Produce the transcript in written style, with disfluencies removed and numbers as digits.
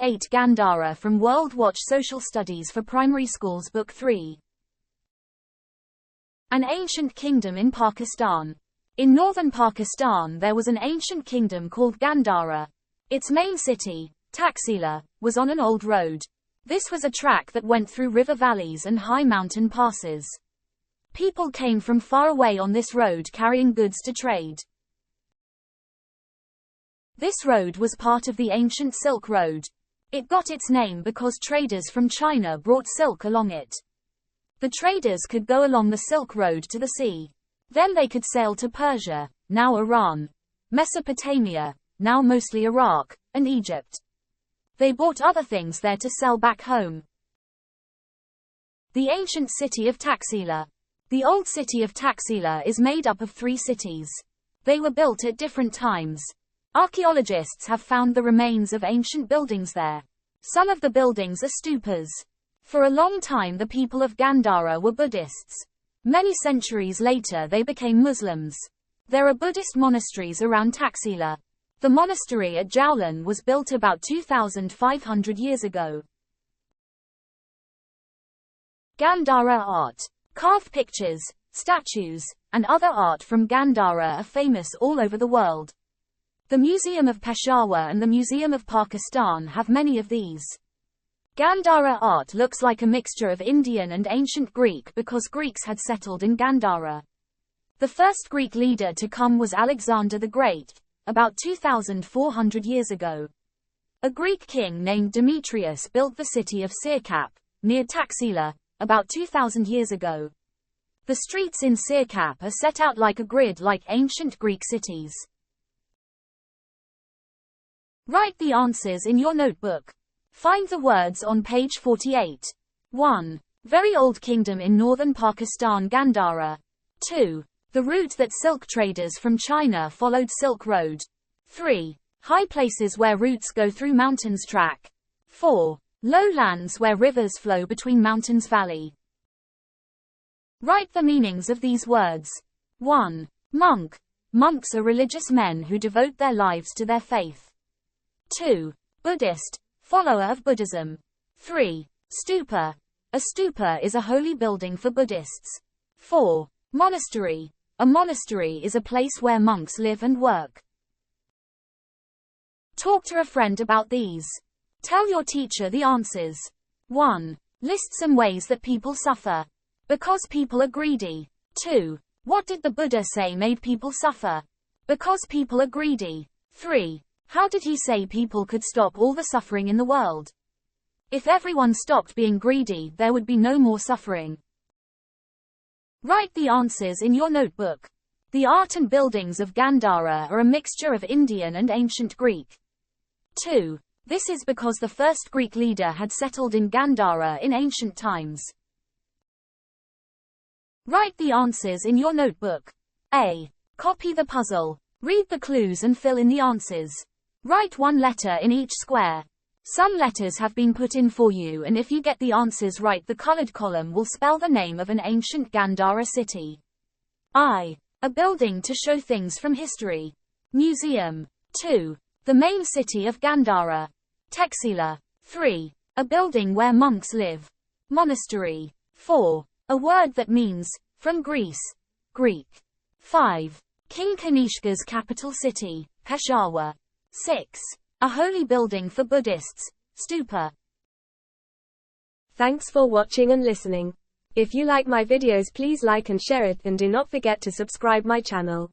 8 Gandhara from World Watch Social Studies for Primary Schools Book 3. An ancient kingdom in Pakistan. In northern Pakistan there was an ancient kingdom called Gandhara. Its main city, Taxila, was on an old road. This was a track that went through river valleys and high mountain passes. People came from far away on this road carrying goods to trade. This road was part of the ancient Silk Road. It got its name because traders from China brought silk along it. The traders could go along the Silk Road to the sea. Then they could sail to Persia, now Iran, Mesopotamia, now mostly Iraq, and Egypt. They bought other things there to sell back home. The ancient city of Taxila. The old city of Taxila is made up of 3 cities. They were built at different times. Archaeologists have found the remains of ancient buildings there. Some of the buildings are stupas. For a long time the people of Gandhara were Buddhists. Many centuries later they became Muslims. There are Buddhist monasteries around Taxila. The monastery at Jaulan was built about 2,500 years ago. Gandhara art. Carved pictures, statues, and other art from Gandhara are famous all over the world. The Museum of Peshawar and the Museum of Pakistan have many of these. Gandhara art looks like a mixture of Indian and ancient Greek because Greeks had settled in Gandhara. The first Greek leader to come was Alexander the Great, about 2,400 years ago. A Greek king named Demetrius built the city of Sirkap, near Taxila, about 2,000 years ago. The streets in Sirkap are set out like a grid like ancient Greek cities. Write the answers in your notebook. Find the words on page 48. 1. Very old kingdom in northern Pakistan, Gandhara. 2. The route that silk traders from China followed, Silk Road. 3. High places where routes go through mountains, track. 4. Lowlands where rivers flow between mountains, valley. Write the meanings of these words. 1. Monk. Monks are religious men who devote their lives to their faith. 2. Buddhist, follower of Buddhism. 3. Stupa. A stupa is a holy building for Buddhists. 4. Monastery. A monastery is a place where monks live and work. Talk to a friend about these. Tell your teacher the answers. 1. List some ways that people suffer. Because people are greedy. 2. What did the Buddha say made people suffer? Because people are greedy. 3. How did he say people could stop all the suffering in the world? If everyone stopped being greedy, there would be no more suffering. Write the answers in your notebook. The art and buildings of Gandhara are a mixture of Indian and ancient Greek. 2. This is because the first Greek leader had settled in Gandhara in ancient times. Write the answers in your notebook. A. Copy the puzzle. Read the clues and fill in the answers. Write one letter in each square. Some letters have been put in for you, and if you get the answers right, the colored column will spell the name of an ancient Gandhara city. I. A building to show things from history. Museum. 2. The main city of Gandhara. Taxila. 3. A building where monks live. Monastery. 4. A word that means, from Greece. Greek. 5. King Kanishka's capital city, Peshawar. 6. A holy building for Buddhists, stupa. Thanks for watching and listening. If you like my videos, please like and share it, and do not forget to subscribe my channel.